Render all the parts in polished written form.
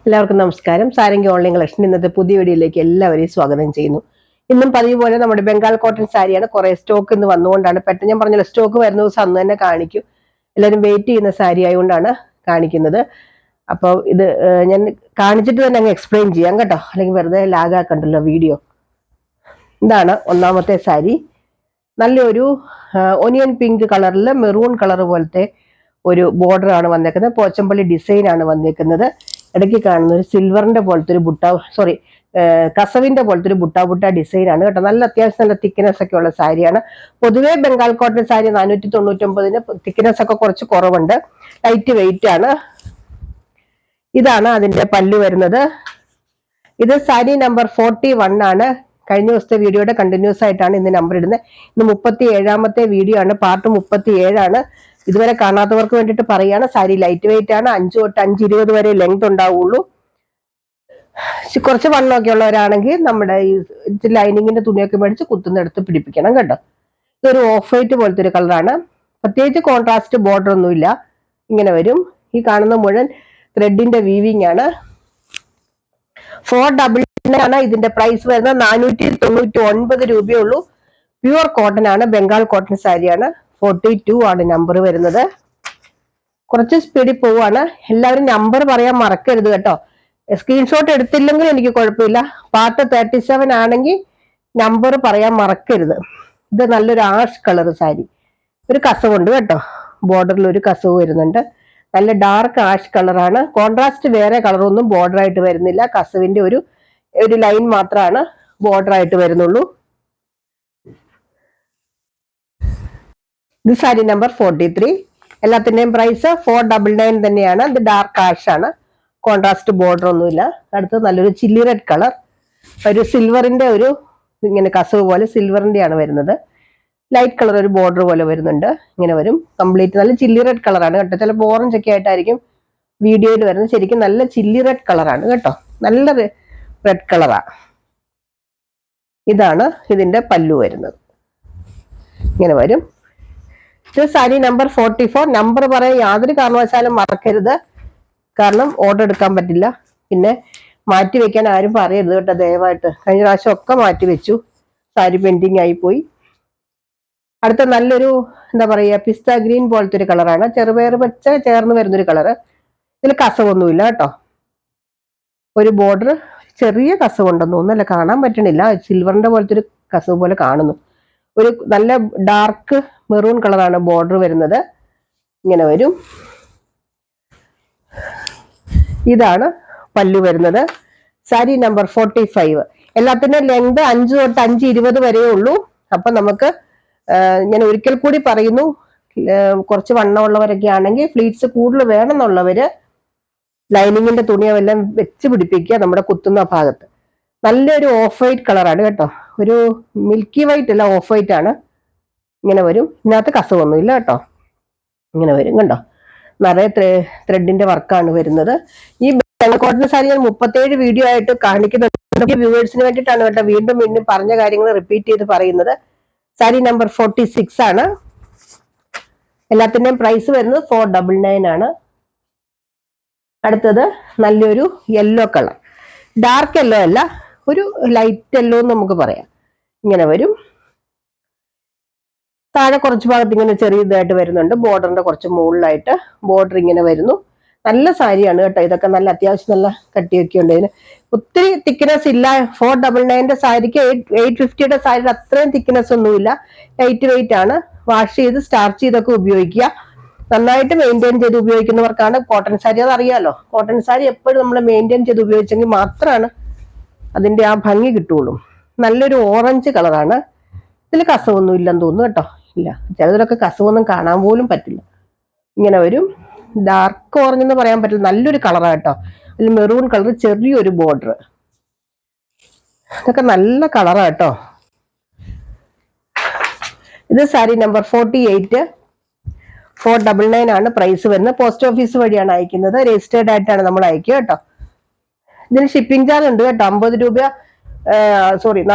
എല്ലാവർക്കും നമസ്കാരം. Sarangi online collection ഇന്നത്തെ പുതിയ വീഡിയോയിലേക്ക് എല്ലാവരെയും സ്വാഗതം ചെയ്യുന്നു. ഇന്നും പതിവ് പോലെ നമ്മുടെ ബംഗാൾ കോട്ടൺ സാരിയാണ്. കുറെ സ്റ്റോക്ക് ഇന്ന് വന്നുകൊണ്ടാണ് പെട്ടെന്ന് ഞാൻ പറഞ്ഞല്ലോ, സ്റ്റോക്ക് വരുന്ന ദിവസം അന്ന് തന്നെ കാണിക്കും. എല്ലാവരും വെയിറ്റ് ചെയ്യുന്ന സാരി ആയതുകൊണ്ടാണ് കാണിക്കുന്നത്. അപ്പോൾ ഇത് ഞാൻ കാണിച്ചിട്ട് തന്നെ അങ്ങ് എക്സ്പ്ലെയിൻ ചെയ്യാം കേട്ടോ, അല്ലെങ്കിൽ വെറുതെ ലാഗാക്കണ്ടല്ലോ വീഡിയോ. ഇതാണ് ഒന്നാമത്തെ സാരി. നല്ലൊരു ഒനിയൻ പിങ്ക് കളറിൽ മെറൂൺ കളർ പോലത്തെ ഒരു ബോർഡർ ആണ് വന്നേക്കുന്നത്. പോച്ചമ്പള്ളി ഡിസൈൻ ആണ് വന്നേക്കുന്നത്. ഇടയ്ക്ക് കാണുന്ന ഒരു സിൽവറിന്റെ പോലത്തെ ഒരു കസവിന്റെ പോലത്തെ ഒരു ബുട്ട ഡിസൈൻ ആണ് കേട്ടോ. നല്ല അത്യാവശ്യം നല്ല തിക്നെസ് ഒക്കെ ഉള്ള സാരിയാണ്. പൊതുവെ ബംഗാൾ കോട്ടൺ സാരി 499-ന് തിക്നെസ് ഒക്കെ കുറച്ച് കുറവുണ്ട്. ലൈറ്റ് വെയിറ്റ് ആണ്. ഇതാണ് അതിന്റെ പല്ലു വരുന്നത്. ഇത് സാരി നമ്പർ 41 ആണ്. കഴിഞ്ഞ ദിവസത്തെ വീഡിയോയുടെ കണ്ടിന്യൂസ് ആയിട്ടാണ് ഇന്ന് നമ്പർ ഇടുന്നത്. ഇന്ന് 37ാമത്തെ വീഡിയോ ആണ്, പാർട്ട് 37 ആണ്. ഇതുവരെ കാണാത്തവർക്ക് വേണ്ടിയിട്ട് പറയാണ്, സാരി ലൈറ്റ് വെയിറ്റ് ആണ്. 5 തൊട്ട് 5:20 വരെ ലെങ്ത് ഉണ്ടാവുള്ളൂ. കുറച്ച് വണ്ണമൊക്കെ ഉള്ളവരാണെങ്കിൽ നമ്മുടെ ഈ ലൈനിങ്ങിന്റെ തുണിയൊക്കെ മേടിച്ച് കുത്തുന്നെടുത്ത് പിടിപ്പിക്കണം കേട്ടോ. ഇതൊരു ഓഫ് വൈറ്റ് പോലത്തെ ഒരു കളറാണ്. പ്രത്യേകിച്ച് കോൺട്രാസ്റ്റ് ബോർഡർ ഒന്നുമില്ല. ഇങ്ങനെ വരും. ഈ കാണുന്ന മുഴുവൻ ത്രെഡിന്റെ വീവിംഗ് ആണ്. 499 ആണ് ഇതിന്റെ പ്രൈസ് വരുന്നത്. 499 രൂപയേ ഉള്ളൂ. പ്യുവർ കോട്ടൺ ആണ്, ബംഗാൾ കോട്ടൺ സാരിയാണ്. 42 ആണ് നമ്പർ വരുന്നത്. കുറച്ച് സ്പീഡിൽ പോവാണ്. എല്ലാവരും നമ്പർ പറയാൻ മറക്കരുത് കേട്ടോ. സ്ക്രീൻഷോട്ട് എടുത്തില്ലെങ്കിൽ എനിക്ക് കുഴപ്പമില്ല. പാർട്ട് 37 ആണെങ്കിൽ നമ്പർ പറയാൻ മറക്കരുത്. ഇത് നല്ലൊരു ആഷ് കളർ സാരി. ഒരു കസവുണ്ട് കേട്ടോ, ബോർഡറിൽ ഒരു കസവ് വരുന്നുണ്ട്. നല്ല ഡാർക്ക് ആഷ് കളറാണ്. കോൺട്രാസ്റ്റ് വേറെ കളറൊന്നും ബോർഡർ ആയിട്ട് വരുന്നില്ല. കസവിന്റെ ഒരു ലൈൻ മാത്രമാണ് ബോർഡർ ആയിട്ട് വരുന്നുള്ളൂ. ഇത് സാരി നമ്പർ 43. എല്ലാത്തിന്റെയും പ്രൈസ് 499 തന്നെയാണ്. ഇത് ഡാർക്ക് ആഷ് ആണ്, കോൺട്രാസ്റ്റ് ബോർഡർ ഒന്നുമില്ല. അടുത്ത് നല്ലൊരു ചില്ലി റെഡ് കളർ, ഒരു സിൽവറിന്റെ ഒരു ഇങ്ങനെ കസവ് പോലെ സിൽവറിന്റെ ആണ് വരുന്നത്. ലൈറ്റ് കളർ ഒരു ബോർഡർ പോലെ വരുന്നുണ്ട്. ഇങ്ങനെ വരും. കംപ്ലീറ്റ് നല്ല ചില്ലി റെഡ് കളറാണ് കേട്ടോ. ചിലപ്പോൾ ഓറഞ്ച് ഒക്കെ ആയിട്ടായിരിക്കും വീഡിയോയിൽ വരുന്നത്. ശരിക്കും നല്ല ചില്ലി റെഡ് കളറാണ് കേട്ടോ. നല്ല റെഡ് കളറാ. ഇതാണ് ഇതിന്റെ പല്ലു വരുന്നത്. ഇങ്ങനെ വരും. ഇത് സാരി നമ്പർ 44. നമ്പർ പറയാൻ യാതൊരു കാരണവശാലും മറക്കരുത്, കാരണം ഓർഡർ എടുക്കാൻ പറ്റില്ല. പിന്നെ മാറ്റി വെക്കാൻ ആരും പറയരുത് കേട്ടോ, ദയവായിട്ട്. കഴിഞ്ഞ പ്രാവശ്യം ഒക്കെ മാറ്റി വെച്ചു, സാരി പെൻഡിങ് ആയി പോയി. അടുത്ത നല്ലൊരു എന്താ പറയുക, പിസ്ത ഗ്രീൻ പോലത്തെ ഒരു കളറാണ്. ചെറുപയർ പച്ച ചേർന്ന് വരുന്നൊരു കളറ്. ഇതിൽ കസവൊന്നുമില്ല കേട്ടോ. ഒരു ബോർഡർ ചെറിയ കസവുണ്ടെന്ന് തോന്നുന്നു, അല്ല കാണാൻ പറ്റണില്ല. സിൽവറിന്റെ പോലത്തെ ഒരു കസവ് പോലെ കാണുന്നു. ഒരു നല്ല ഡാർക്ക് മെറൂൺ കളറാണ് ബോർഡർ വരുന്നത്. ഇങ്ങനെ വരും. ഇതാണ് പല്ലു വരുന്നത്. സാരി നമ്പർ 45. എല്ലാത്തിൻ്റെ ലെങ്ത് 5 തൊട്ട് 5:20 വരെയേ ഉള്ളൂ. അപ്പൊ നമുക്ക് ഞാൻ ഒരിക്കൽ കൂടി പറയുന്നു, കുറച്ച് വണ്ണമുള്ളവരൊക്കെ ആണെങ്കിൽ ഫ്ലീറ്റ്സ് കൂടുതൽ വേണമെന്നുള്ളവര് ലൈനിങ്ങിന്റെ തുണിയെല്ലാം വെച്ച് പിടിപ്പിക്കുക നമ്മുടെ കുത്തുന്ന ഭാഗത്ത്. നല്ലൊരു ഓഫ് വൈറ്റ് കളറാണ് കേട്ടോ. ഒരു മിൽക്കി വൈറ്റ് അല്ല, ഓഫ് വൈറ്റ് ആണ്. ഇങ്ങനെ വരും. ഇതിനകത്ത് കസവൊന്നുമില്ല കേട്ടോ. ഇങ്ങനെ വരും കണ്ടോ. നിറയെ ത്രെഡിന്റെ വർക്കാണ് വരുന്നത്. ഈ ബംഗാൾ കോട്ടൺ സാരി ഞാൻ 37 വീഡിയോ ആയിട്ട് കാണിക്കുന്നത് വ്യൂവേഴ്സിന് വേണ്ടിയിട്ടാണ് കേട്ടോ. വീണ്ടും വീണ്ടും പറഞ്ഞ കാര്യങ്ങൾ റിപ്പീറ്റ് ചെയ്ത് പറയുന്നത്. സാരി നമ്പർ 46 ആണ്. എല്ലാത്തിന്റെയും പ്രൈസ് വരുന്നത് 499 ആണ്. അടുത്തത് നല്ലൊരു യെല്ലോ കളർ. ഡാർക്ക് യെല്ലോ അല്ല, ഒരു ലൈറ്റ് യെല്ലോ എന്ന് നമുക്ക് പറയാം. ഇങ്ങനെ വരും. താഴെ കുറച്ച് ഭാഗത്ത് ഇങ്ങനെ ചെറിയതായിട്ട് വരുന്നുണ്ട്. ബോർഡറിന്റെ കുറച്ച് മുകളിലായിട്ട് ബോർഡർ ഇങ്ങനെ വരുന്നു. നല്ല സാരിയാണ് കേട്ടോ. ഇതൊക്കെ നല്ല അത്യാവശ്യം നല്ല കട്ടിയൊക്കെ ഉണ്ട്. ഇതിന് ഒത്തിരി തിക്നെസ് ഇല്ല. 499 സാരിക്ക് 850 സാരിയുടെ അത്രയും തിക്നെസ് ഒന്നുമില്ല. ലൈറ്റ് വെയിറ്റ് ആണ്. വാഷ് ചെയ്ത് സ്റ്റാർച്ച് ചെയ്തൊക്കെ ഉപയോഗിക്കുക. നന്നായിട്ട് മെയിൻറ്റെയിൻ ചെയ്ത് ഉപയോഗിക്കുന്നവർക്കാണ് കോട്ടൺ സാരി, അതറിയാലോ. കോട്ടൺ സാരി എപ്പോഴും നമ്മൾ മെയിൻറ്റെയിൻ ചെയ്ത് ഉപയോഗിച്ചെങ്കിൽ മാത്രമാണ് അതിന്റെ ആ ഭംഗി കിട്ടുള്ളൂ. നല്ലൊരു ഓറഞ്ച് കളറാണ്. ഇതിൽ കസവൊന്നും ഇല്ലെന്ന് തോന്നുന്നു കേട്ടോ. ഇല്ല, ചിലതിലൊക്കെ കസവൊന്നും കാണാൻ പോലും പറ്റില്ല. ഇങ്ങനെ വരും. ഡാർക്ക് ഓറഞ്ച് എന്ന് പറയാൻ പറ്റില്ല, നല്ലൊരു കളറാണ് കേട്ടോ. അതിൽ മെറൂൺ കളർ, ചെറിയൊരു ബോർഡർ. ഇതൊക്കെ നല്ല കളറാണ് കേട്ടോ. ഇത് സാരി നമ്പർ 48. 499 ആണ് പ്രൈസ് വരുന്നത്. പോസ്റ്റ് ഓഫീസ് വഴിയാണ് അയക്കുന്നത്. രജിസ്റ്റേർഡ് ആയിട്ടാണ് നമ്മൾ അയക്കുക കേട്ടോ. ഇതിന് ഷിപ്പിംഗ് ചാർജ് ഉണ്ട് കേട്ടോ. 50 രൂപ,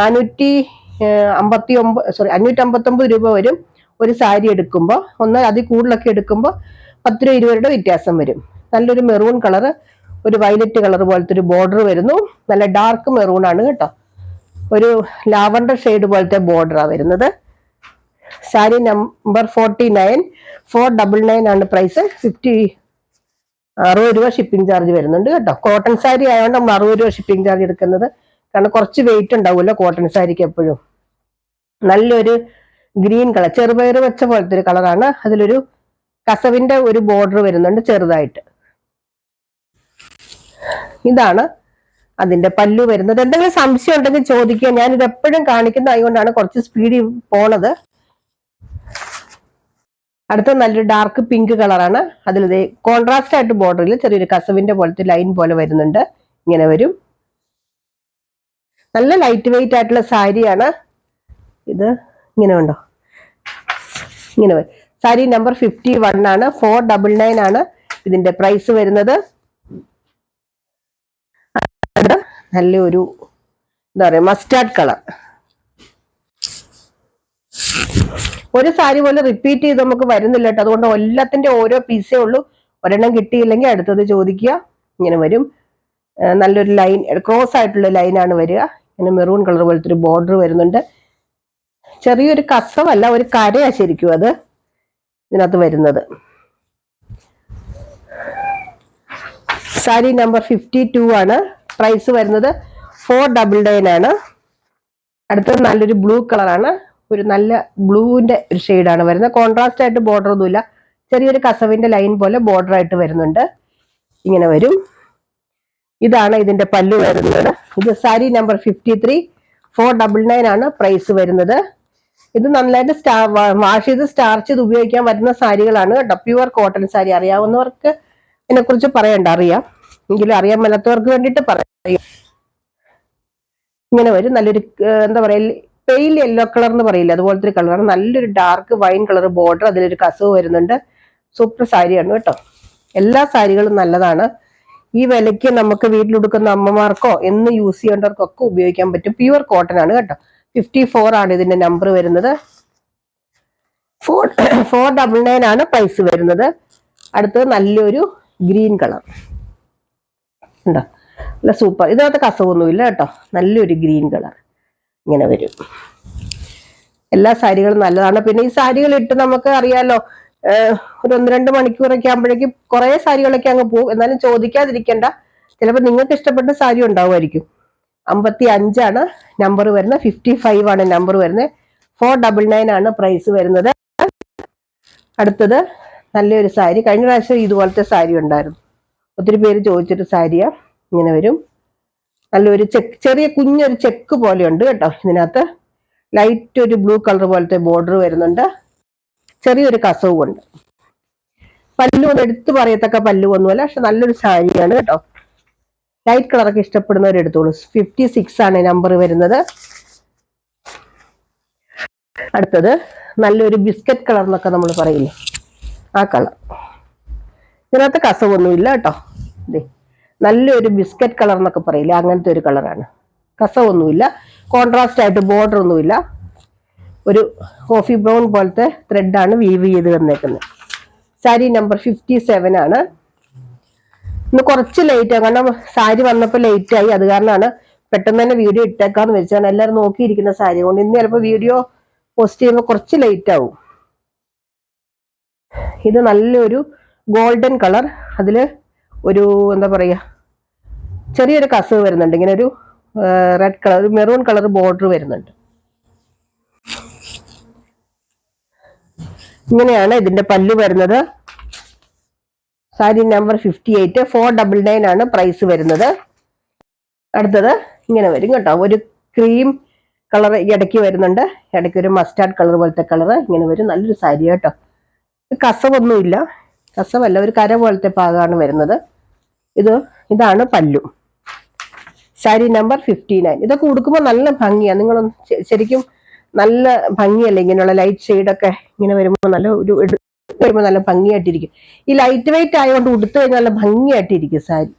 559 രൂപ വരും ഒരു സാരി എടുക്കുമ്പോൾ. ഒന്ന് അതിൽ കൂടുതലൊക്കെ എടുക്കുമ്പോൾ 10 രൂപ 20 രൂപയുടെ വ്യത്യാസം വരും. നല്ലൊരു മെറൂൺ കളറ്, ഒരു വയലറ്റ് കളർ പോലത്തെ ഒരു ബോർഡർ വരുന്നു. നല്ല ഡാർക്ക് മെറൂൺ ആണ് കേട്ടോ. ഒരു ലാവണ്ടർ ഷെയ്ഡ് പോലത്തെ ബോർഡറാണ് വരുന്നത്. സാരി നമ്പർ 49, 499 ആണ് പ്രൈസ്. 60 രൂപ ഷിപ്പിംഗ് ചാർജ് വരുന്നുണ്ട് കേട്ടോ. കോട്ടൺ സാരി ആയതുകൊണ്ട് നമ്മൾ 60 രൂപ ഷിപ്പിംഗ് ചാർജ് എടുക്കുന്നത്. കാരണം കുറച്ച് വെയിറ്റ് ഉണ്ടാവുമല്ലോ കോട്ടൺ സാരിക്ക് എപ്പോഴും. നല്ലൊരു ഗ്രീൻ കളർ, ചെറുപയർ വെച്ച പോലത്തെ ഒരു കളറാണ്. അതിലൊരു കസവിന്റെ ഒരു ബോർഡർ വരുന്നുണ്ട് ചെറുതായിട്ട്. ഇതാണ് അതിന്റെ പല്ലു വരുന്നത്. എന്തെങ്കിലും സംശയം ഉണ്ടെങ്കിൽ ചോദിക്കുക. ഞാനിത് എപ്പോഴും കാണിക്കുന്നതായതുകൊണ്ടാണ് കുറച്ച് സ്പീഡിൽ പോണത്. അടുത്ത നല്ലൊരു ഡാർക്ക് പിങ്ക് കളറാണ്. അതിൽ കോൺട്രാസ്റ്റ് ആയിട്ട് ബോർഡറിൽ ചെറിയൊരു കസവിന്റെ പോലത്തെ ലൈൻ പോലെ വരുന്നുണ്ട്. ഇങ്ങനെ വരും. നല്ല ലൈറ്റ് വെയിറ്റ് ആയിട്ടുള്ള സാരിയാണ് ഇത്. ഇങ്ങനെ ഉണ്ടോ, ഇങ്ങനെ വരും. സാരി നമ്പർ 51 ആണ്. 499 ആണ് ഇതിന്റെ പ്രൈസ് വരുന്നത്. നല്ലൊരു എന്താ പറയാ, മസ്റ്റാർഡ് കളർ. ഒരു സാരി പോലെ റിപ്പീറ്റ് ചെയ്ത് നമുക്ക് വരുന്നില്ല കേട്ടോ. അതുകൊണ്ട് എല്ലാത്തിന്റെ ഓരോ പീസേ ഉള്ളൂ. ഒരെണ്ണം കിട്ടിയില്ലെങ്കിൽ അടുത്തത് ചോദിക്കുക. ഇങ്ങനെ വരും. നല്ലൊരു ലൈൻ, ക്രോസ് ആയിട്ടുള്ള ലൈനാണ് വരിക. ഇങ്ങനെ മെറൂൺ കളർ പോലത്തെ ഒരു ബോർഡർ വരുന്നുണ്ട്. ചെറിയൊരു കസവല്ല, ഒരു കരയാ ശരിക്കും അത് ഇതിനകത്ത് വരുന്നത്. സാരി നമ്പർ 52 ആണ്. പ്രൈസ് വരുന്നത് 499 ആണ്. അടുത്തത് നല്ലൊരു ബ്ലൂ കളറാണ്. ഒരു നല്ല ബ്ലൂവിന്റെ ഒരു ഷെയ്ഡാണ് വരുന്നത്. കോൺട്രാസ്റ്റ് ആയിട്ട് ബോർഡർ ഒന്നുമില്ല, ചെറിയൊരു കസവിന്റെ ലൈൻ പോലെ ബോർഡർ ആയിട്ട് വരുന്നുണ്ട്. ഇങ്ങനെ വരും. ഇതാണ് ഇതിന്റെ പല്ലു വരുന്നത്. ഇത് സാരി നമ്പർ 53, 499 ആണ് പ്രൈസ് വരുന്നത്. ഇത് നന്നായിട്ട് വാഷ് ചെയ്ത് സ്റ്റാർച്ച് ചെയ്ത് ഉപയോഗിക്കാൻ പറ്റുന്ന സാരികളാണ് കേട്ടോ. Pure cotton sari. അറിയാവുന്നവർക്ക് ഇതിനെ കുറിച്ച് പറയണ്ട, അറിയാം. എങ്കിലും അറിയാൻ മേലാത്തവർക്ക് വേണ്ടിയിട്ട് പറയാം. ഇങ്ങനെ വരും. നല്ലൊരു എന്താ പറയാ, പെയിൽ യെല്ലോ കളർ എന്ന് പറയില്ല, അതുപോലത്തെ ഒരു കളറാണ്. നല്ലൊരു ഡാർക്ക് വൈൻ കളർ ബോർഡർ, അതിലൊരു കസവ് വരുന്നുണ്ട്. സൂപ്പർ സാരിയാണ് കേട്ടോ. എല്ലാ സാരികളും നല്ലതാണ്. ഈ വിലയ്ക്ക് നമുക്ക് വീട്ടിലുടുക്കുന്ന അമ്മമാർക്കോ എന്ന് യൂസ് ചെയ്യേണ്ടവർക്കൊക്കെ ഉപയോഗിക്കാൻ പറ്റും. പ്യുവർ കോട്ടൺ ആണ് കേട്ടോ. 54 ആണ് ഇതിന്റെ നമ്പർ വരുന്നത്. 499 ആണ് പ്രൈസ് വരുന്നത്. അടുത്തത് നല്ലൊരു ഗ്രീൻ കളർ ഉണ്ടോ, നല്ല സൂപ്പർ. ഇതിനകത്ത് കസവൊന്നുമില്ല കേട്ടോ. നല്ലൊരു ഗ്രീൻ കളർ ഇങ്ങനെ വരും. എല്ലാ സാരികളും നല്ലതാണ്. പിന്നെ ഈ സാരികൾ ഇട്ട് നമുക്ക് അറിയാലോ, ഒരു 1-2 മണിക്കൂറൊക്കെ ആകുമ്പോഴേക്കും കുറെ സാരികളൊക്കെ അങ്ങ് പോകും. എന്നാലും ചോദിക്കാതിരിക്കണ്ട, ചിലപ്പോൾ നിങ്ങൾക്ക് ഇഷ്ടപ്പെട്ട സാരി ഉണ്ടാവുമായിരിക്കും. 55 ആണ് നമ്പർ വരുന്നത്. 55 ആണ് നമ്പർ വരുന്നത്. 499 ആണ് പ്രൈസ് വരുന്നത്. അടുത്തത് നല്ലൊരു സാരി. കഴിഞ്ഞ പ്രാവശ്യം ഇതുപോലത്തെ സാരി ഉണ്ടായിരുന്നു, ഒത്തിരി പേര് ചോദിച്ചൊരു സാരിയാ. ഇങ്ങനെ വരും. നല്ലൊരു ചെറിയ കുഞ്ഞൊരു ചെക്ക് പോലെ ഉണ്ട് കേട്ടോ. ഇതിനകത്ത് ലൈറ്റ് ഒരു ബ്ലൂ കളർ പോലത്തെ ബോർഡർ വരുന്നുണ്ട്. ചെറിയൊരു കസവും ഉണ്ട്. പല്ലു ഒന്നും എടുത്തു പറയത്തക്ക പല്ലു ഒന്നുമല്ല, പക്ഷെ നല്ലൊരു സാരിയാണ് കേട്ടോ. ലൈറ്റ് കളറൊക്കെ ഇഷ്ടപ്പെടുന്നവർ എടുത്തോളൂ. 56 ആണ് നമ്പർ വരുന്നത്. അടുത്തത് നല്ലൊരു ബിസ്ക്കറ്റ് കളർ എന്നൊക്കെ നമ്മൾ പറയില്ലേ, ആ കളർ. ഇതിനകത്ത് കസവൊന്നുമില്ല കേട്ടോ. നല്ലൊരു ബിസ്ക്കറ്റ് കളർ എന്നൊക്കെ പറയില്ലേ, അങ്ങനത്തെ ഒരു കളറാണ്. കസവൊന്നുമില്ല, കോൺട്രാസ്റ്റ് ആയിട്ട് ബോർഡർ ഒന്നുമില്ല. ഒരു കോഫി ബ്രൗൺ പോലത്തെ ത്രെഡാണ് വീവ് ചെയ്ത് വന്നേക്കുന്നത്. സാരി നമ്പർ 57 ആണ്. ഇന്ന് കുറച്ച് ലേറ്റ് ആയി, കാരണം സാരി വന്നപ്പോൾ ലേറ്റ് ആയി. അത് കാരണമാണ് പെട്ടെന്ന് തന്നെ വീഡിയോ ഇട്ടേക്കാന്ന് വെച്ചാണ്. എല്ലാവരും നോക്കിയിരിക്കുന്ന സാരി കൊണ്ട് ഇന്ന് ചിലപ്പോൾ വീഡിയോ പോസ്റ്റ് ചെയ്യുമ്പോൾ കുറച്ച് ലേറ്റ് ആവും. ഇത് നല്ലൊരു ഗോൾഡൻ കളർ, അതില് ഒരു എന്താ പറയാ, ചെറിയൊരു കസവ് വരുന്നുണ്ട്. ഇങ്ങനെ ഒരു red colour, maroon colour border വരുന്നുണ്ട്. ഇങ്ങനെയാണ് ഇതിന്റെ പല്ലു വരുന്നത്. സാരി നമ്പർ 58, 499 ആണ് പ്രൈസ് വരുന്നത്. അടുത്തത് ഇങ്ങനെ വരും കേട്ടോ. ഒരു ക്രീം കളർ ഇടയ്ക്ക് വരുന്നുണ്ട്, ഇടയ്ക്ക് ഒരു മസ്റ്റാർഡ് കളർ പോലത്തെ കളർ ഇങ്ങനെ വരും. നല്ലൊരു സാരി കേട്ടോ. കസവൊന്നുമില്ല, കസവല്ല, ഒരു കര പോലത്തെ പാകമാണ് വരുന്നത്. ഇതാണ് പല്ലു. സാരി നമ്പർ 59. ഇതൊക്കെ ഉടുക്കുമ്പോൾ നല്ല ഭംഗിയാണ്. നിങ്ങളൊന്ന് ശരിക്കും നല്ല ഭംഗിയല്ലേ ഇങ്ങനെയുള്ള ലൈറ്റ് ഷെയ്ഡൊക്കെ ഇങ്ങനെ വരുമ്പോൾ നല്ല ഒരു വരുമ്പോൾ നല്ല ഭംഗിയായിട്ടിരിക്കും. ഈ ലൈറ്റ് വെയിറ്റ് ആയതുകൊണ്ട് ഉടുത്തു കഴിഞ്ഞാൽ നല്ല ഭംഗിയായിട്ടിരിക്കും സാരി.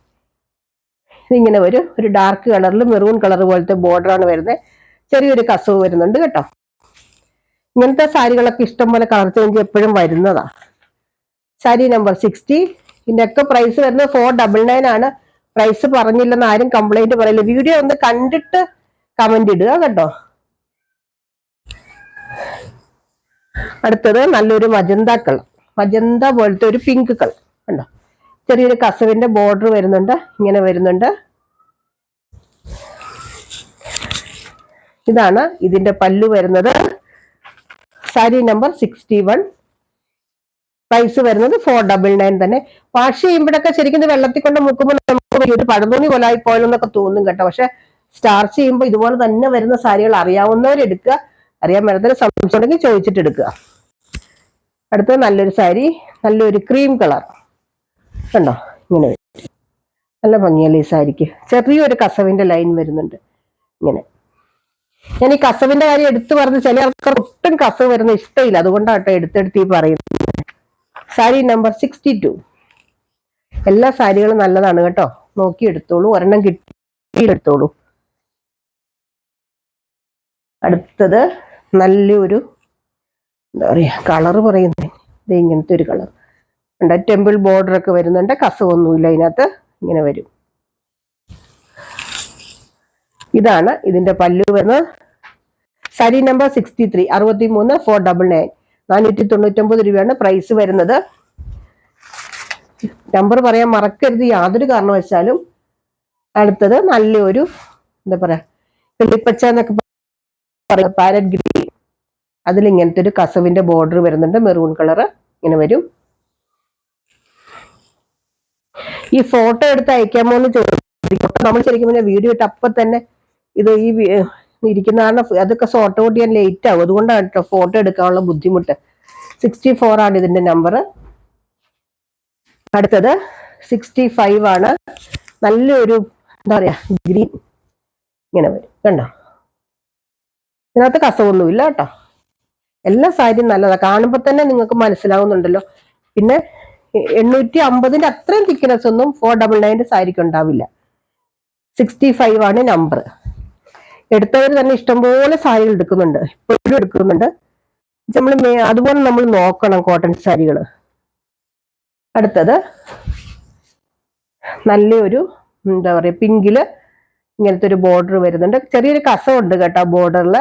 ഇതിങ്ങനെ ഒരു ഡാർക്ക് കളറിൽ മെറൂൺ കളർ പോലത്തെ ബോർഡറാണ് വരുന്നത്. ചെറിയൊരു കസവ് വരുന്നുണ്ട് കേട്ടോ. ഇങ്ങനത്തെ സാരികളൊക്കെ ഇഷ്ടംപോലെ കളർ ചേഞ്ച് എപ്പോഴും വരുന്നതാ. സാരി നമ്പർ 60. ഇതിന്റെ ഒക്കെ പ്രൈസ് വരുന്നത് 499 ആണ്. പ്രൈസ് പറഞ്ഞില്ലെന്ന് ആരും കംപ്ലൈന്റ് പറയില്ല. വീഡിയോ ഒന്ന് കണ്ടിട്ട് കമന്റ് ഇടുക കേട്ടോ. അടുത്തത് നല്ലൊരു മജന്ത കളർ, മജന്ത പോലത്തെ ഒരു പിങ്ക് കളർ കണ്ടോ. ചെറിയൊരു കസവിന്റെ ബോർഡർ വരുന്നുണ്ട്, ഇങ്ങനെ വരുന്നുണ്ട്. ഇതാണ് ഇതിന്റെ പല്ലു വരുന്നത്. സാരി നമ്പർ 61. പ്രൈസ് വരുന്നത് 499 തന്നെ. വാഷ് ചെയ്യുമ്പോഴൊക്കെ ശരിക്കും ഇത് വെള്ളത്തിൽ കൊണ്ട് മുക്കുമ്പോൾ നമുക്ക് ഒരു പഴന്തോണി പോലെ ആയി പോയെന്നൊക്കെ തോന്നും കേട്ടോ. പക്ഷെ സ്റ്റാർച്ച് ചെയ്യുമ്പോൾ ഇതുപോലെ തന്നെ വരുന്ന സാരികൾ അറിയാവുന്നവരെടുക്കുക, അറിയാൻ മേലത്തിന് സംശയം ഉണ്ടെങ്കിൽ ചോദിച്ചിട്ട് എടുക്കുക. അടുത്തത് നല്ലൊരു സാരി, നല്ലൊരു ക്രീം കളർ കണ്ടോ, ഇങ്ങനെ നല്ല ഭംഗിയല്ലേ ഈ സാരിക്ക്. ചെറിയൊരു കസവിന്റെ ലൈൻ വരുന്നുണ്ട് ഇങ്ങനെ. ഞാൻ ഈ കസവിന്റെ കാര്യം എടുത്തു പറഞ്ഞ് ചില ആൾക്കാർ ഒട്ടും കസവ് വരുന്ന ഇഷ്ടമില്ല, അതുകൊണ്ടാട്ടോ എടുത്തെടുത്ത് ഈ പറയുന്നത്. സാരി നമ്പർ 62. എല്ലാ സാരികളും നല്ലതാണ് കേട്ടോ, നോക്കി എടുത്തോളൂ, ഒരെണ്ണം കിട്ടിയെടുത്തോളൂ. അടുത്തത് നല്ലൊരു എന്താ പറയാ കളറ് പറയുന്നത്, ഇത് ഇങ്ങനത്തെ ഒരു കളർ ഉണ്ട്. ടെമ്പിൾ ബോർഡർ ഒക്കെ വരുന്നുണ്ട്, കസവൊന്നുമില്ല ഇതിനകത്ത്, ഇങ്ങനെ വരും. ഇതാണ് ഇതിന്റെ പല്ലു വരുന്നത്. സാരി നമ്പർ 63, 63 499, 499 രൂപയാണ് പ്രൈസ് വരുന്നത്. നമ്പർ പറയാൻ മറക്കരുത് യാതൊരു കാരണവശാലും. അടുത്തത് നല്ലൊരു എന്താ പറയാ കിളിപ്പച്ച എന്നൊക്കെ പറയാ, പാരറ്റ് ഗ്രീൻ, അതിൽ ഇങ്ങനത്തെ ഒരു കസവിന്റെ ബോർഡർ വരുന്നുണ്ട്, മെറൂൺ കളർ ഇങ്ങനെ വരും. ഈ ഫോട്ടോ എടുത്ത് അയക്കാമോ എന്ന് ചോദിക്കും. നമ്മൾ ശരിക്കും പിന്നെ വീഡിയോ ഇട്ട് അപ്പൊ തന്നെ ഇത് ഈ ഇരിക്കുന്ന കാരണം അതൊക്കെ സോർട്ട് ഔട്ട് ചെയ്യാൻ ലേറ്റ് ആവും, അതുകൊണ്ടാണ് കേട്ടോ ഫോട്ടോ എടുക്കാനുള്ള ബുദ്ധിമുട്ട്. 64 ആണ് ഇതിന്റെ നമ്പർ. അടുത്തത് 65 ആണ്. നല്ലൊരു എന്താ പറയാ ഗ്രീൻ ഇങ്ങനെ വരും കണ്ടോ. ഇതിനകത്ത് കസവൊന്നുമില്ല കേട്ടോ. എല്ലാ സാരിയും നല്ലതാണ്, കാണുമ്പോൾ തന്നെ നിങ്ങൾക്ക് മനസ്സിലാവുന്നുണ്ടല്ലോ. പിന്നെ 850 അത്രയും തിക്നെസ് ഒന്നും 499 സാരിക്ക് ഉണ്ടാവില്ല. 65 ആണ് നമ്പർ. എടുത്തവർ തന്നെ ഇഷ്ടംപോലെ സാരികൾ എടുക്കുന്നുണ്ട്, ഇപ്പോഴും എടുക്കുന്നുണ്ട്. നമ്മൾ അതുപോലെ നമ്മൾ നോക്കണം കോട്ടൺ സാരികൾ. അടുത്തത് നല്ലൊരു എന്താ പറയാ പിങ്കില് ഇങ്ങനത്തെ ഒരു ബോർഡർ വരുന്നുണ്ട്, ചെറിയൊരു കസവുണ്ട് കേട്ടോ ബോർഡറിൽ.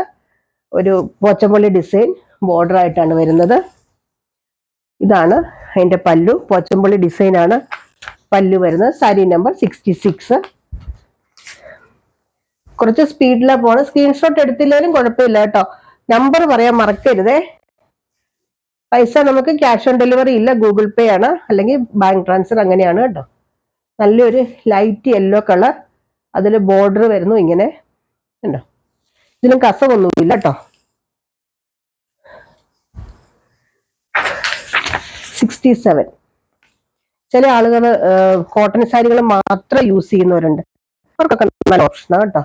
ഒരു പോച്ചമ്പള്ളി ഡിസൈൻ ബോർഡർ ആയിട്ടാണ് വരുന്നത്. ഇതാണ് അതിന്റെ പല്ലു, പോച്ചമ്പള്ളി ഡിസൈൻ ആണ് പല്ലു വരുന്നത്. സാരി നമ്പർ 66. കുറച്ച് സ്പീഡിലാണ് പോണത്, സ്ക്രീൻഷോട്ട് എടുത്തില്ലെങ്കിലും കുഴപ്പമില്ല കേട്ടോ. നമ്പർ പറയാൻ മറക്കരുതേ. പൈസ നമുക്ക് ക്യാഷ് ഓൺ ഡെലിവറി ഇല്ല, ഗൂഗിൾ പേ ആണ്, അല്ലെങ്കിൽ ബാങ്ക് ട്രാൻസ്ഫർ, അങ്ങനെയാണ് കേട്ടോ. നല്ലൊരു ലൈറ്റ് യെല്ലോ കളർ, അതിൽ ബോർഡർ വരുന്നു ഇങ്ങനെ ഉണ്ടോ. ഇതിനും കസവൊന്നുമില്ല കേട്ടോ. 67. ചില ആളുകൾ കോട്ടൺ സാരികൾ മാത്രം യൂസ് ചെയ്യുന്നവരുണ്ട്, അവർക്കൊക്കെ നല്ല ഓപ്ഷനാണ് കേട്ടോ.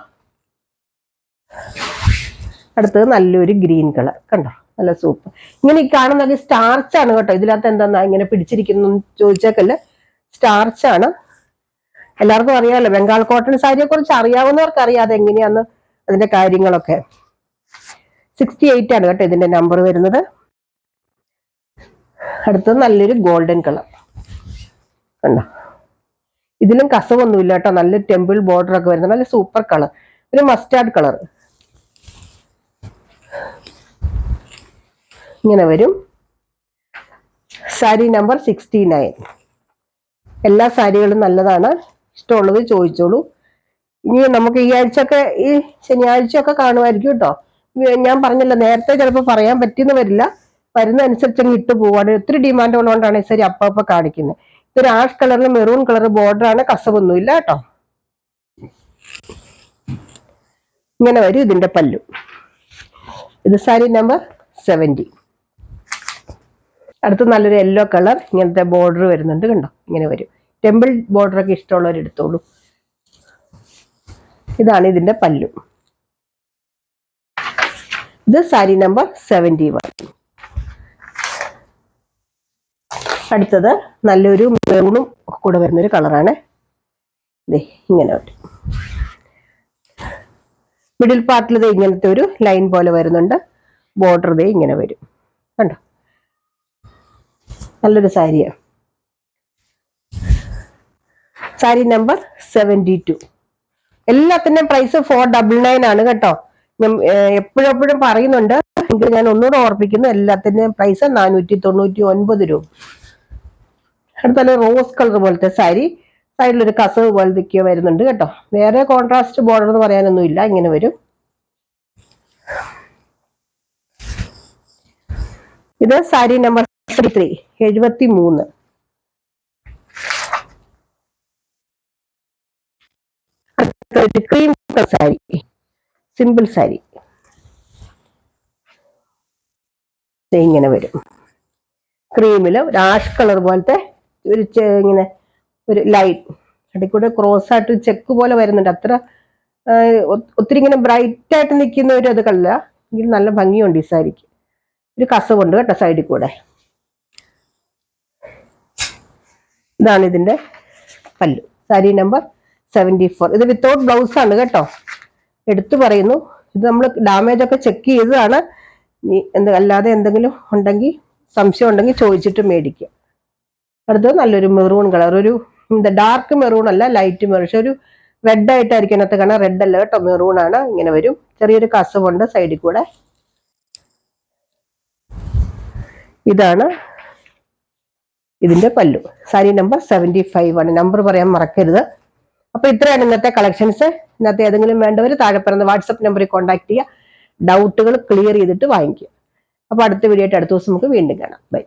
അടുത്തത് നല്ലൊരു ഗ്രീൻ കളർ കണ്ടോ, നല്ല സൂപ്പർ. ഇങ്ങനെ ഈ കാണുന്നത് സ്റ്റാർച്ച് ആണ് കേട്ടോ. ഇതിനകത്ത് എന്താ ഇങ്ങനെ പിടിച്ചിരിക്കുന്നു ചോദിച്ചേക്കല്ല, സ്റ്റാർച്ച് ആണ്. എല്ലാവർക്കും അറിയാമല്ലോ, ബംഗാൾ കോട്ടൺ സാരിയെ കുറിച്ച് അറിയാവുന്നവർക്ക് അറിയാതെ എങ്ങനെയാന്ന് അതിന്റെ കാര്യങ്ങളൊക്കെ. 68 ആണ് കേട്ടോ ഇതിന്റെ നമ്പർ വരുന്നത്. അടുത്തത് നല്ലൊരു ഗോൾഡൻ കളർ കണ്ടോ. ഇതിലും കസവൊന്നുമില്ല കേട്ടോ, നല്ല ടെമ്പിൾ ബോർഡർ ഒക്കെ വരുന്നത്, നല്ല സൂപ്പർ കളർ. ഒരു മസ്റ്റാർഡ് കളർ ഇങ്ങനെ വരും. സാരി നമ്പർ 69. എല്ലാ സാരികളും നല്ലതാണ്, ഇഷ്ടമുള്ളത് ചോദിച്ചോളൂ. ഇനി നമുക്ക് ഈ ആഴ്ചയൊക്കെ ഈ ശനിയാഴ്ചയൊക്കെ കാണുമായിരിക്കും കേട്ടോ. ഞാൻ പറഞ്ഞല്ലോ നേരത്തെ ചിലപ്പോൾ പറയാൻ പറ്റിയെന്ന് വരില്ല, വരുന്ന അനുസരിച്ച് ഇട്ട് പോവാണ്. ഒത്തിരി ഡിമാൻഡ് ഉള്ളതുകൊണ്ടാണ് ഈ സാരി അപ്പ കാണിക്കുന്നത്. ഇതൊരു ആഷ് കളറിൽ മെറൂൺ കളർ ബോർഡർ ആണ്, കസവൊന്നുമില്ല കേട്ടോ. ഇങ്ങനെ വരും ഇതിന്റെ പല്ലു. ഇത് സാരി നമ്പർ 70. അടുത്ത് നല്ലൊരു യെല്ലോ കളർ, ഇങ്ങനത്തെ ബോർഡർ വരുന്നുണ്ട് കണ്ടോ, ഇങ്ങനെ വരും. ടെമ്പിൾ ബോർഡർ ഒക്കെ ഇഷ്ടമുള്ളവർ എടുത്തോളൂ. ഇതാണ് ഇതിന്റെ പല്ലു. ഇത് സാരി നമ്പർ 71. അടുത്തത് നല്ലൊരു മെറൂണും കൂടെ വരുന്നൊരു കളറാണ്. ഇങ്ങനെ വരും. മിഡിൽ പാർട്ടിൽ ഇങ്ങനത്തെ ഒരു ലൈൻ പോലെ വരുന്നുണ്ട്, ബോർഡർ ഇങ്ങനെ വരും കണ്ടോ. നല്ലൊരു സാരിയാണ്. സാരി നമ്പർ 72. എല്ലാത്തിന്റെയും പ്രൈസ് 499 ആണ് കേട്ടോ. ഞാൻ എപ്പോഴും പറയുന്നുണ്ട്, എങ്കിൽ ഞാൻ ഒന്നുകൂടെ ഓർപ്പിക്കുന്നു, എല്ലാത്തിന്റെയും പ്രൈസ് 499 രൂപ. അടുത്ത റോസ് കളർ പോലത്തെ സാരി, സൈഡിലൊരു കസവ് പോലത്തെ വരുന്നുണ്ട് കേട്ടോ. വേറെ കോൺട്രാസ്റ്റ് ബോർഡർ എന്ന് പറയാനൊന്നുമില്ല, ഇങ്ങനെ വരും. ഇത് sari number 73. Cream sari, simple sari ഇങ്ങനെ വരും. ക്രീമില് ഒരു ആഷ് കളർ പോലത്തെ ഒരു ഇങ്ങനെ ഒരു ലൈൻ അടിക്കൂടെ ക്രോസ് ആയിട്ട് ചെക്ക് പോലെ വരുന്നുണ്ട്. അത്ര ഒത്തിരി ഇങ്ങനെ ബ്രൈറ്റ് ആയിട്ട് നിൽക്കുന്ന ഒരു അത് കളല്ല, എങ്കിൽ നല്ല ഭംഗിയുണ്ട് ഈ സാരിക്ക്. ഒരു കസവുണ്ട് കേട്ടോ സൈഡിൽ കൂടെ. ഇതാണ് ഇതിന്റെ പല്ലു, സാരി നമ്പർ 74. ഇത് വിത്തൗട്ട് ബ്ലൗസ് ആണ് കേട്ടോ, എടുത്തു പറയുന്നു. ഇത് നമ്മൾ ഡാമേജ് ഒക്കെ ചെക്ക് ചെയ്തതാണ്. അല്ലാതെ എന്തെങ്കിലും ഉണ്ടെങ്കിൽ, സംശയം ഉണ്ടെങ്കിൽ ചോദിച്ചിട്ട് മേടിക്കുക. അടുത്തത് നല്ലൊരു മെറൂൺ കളർ, ഒരു ഡാർക്ക് മെറൂൺ അല്ല, ലൈറ്റ് മെറൂൺ, പക്ഷെ ഒരു റെഡ് ആയിട്ടായിരിക്കും അതിനകത്ത് കാണാൻ. റെഡ് അല്ല കേട്ടോ, മെറൂൺ ആണ്. ഇങ്ങനെ വരും, ചെറിയൊരു കസവുണ്ട് സൈഡിൽ കൂടെ. ഇതാണ് ഇതിന്റെ പല്ലു. സാരി നമ്പർ 75 ആണ്. നമ്പർ പറയാൻ മറക്കരുത്. അപ്പൊ ഇത്രയാണ് ഇന്നത്തെ കളക്ഷൻസ്. ഇന്നത്തെ ഏതെങ്കിലും വേണ്ടവർ താഴെ പറയുന്ന വാട്സപ്പ് നമ്പറിൽ കോൺടാക്ട് ചെയ്യുക, ഡൗട്ടുകൾ ക്ലിയർ ചെയ്തിട്ട് വാങ്ങിക്കുക. അപ്പൊ അടുത്ത വീഡിയോ ആയിട്ട് അടുത്ത ദിവസം നമുക്ക് വീണ്ടും കാണാം. ബൈ.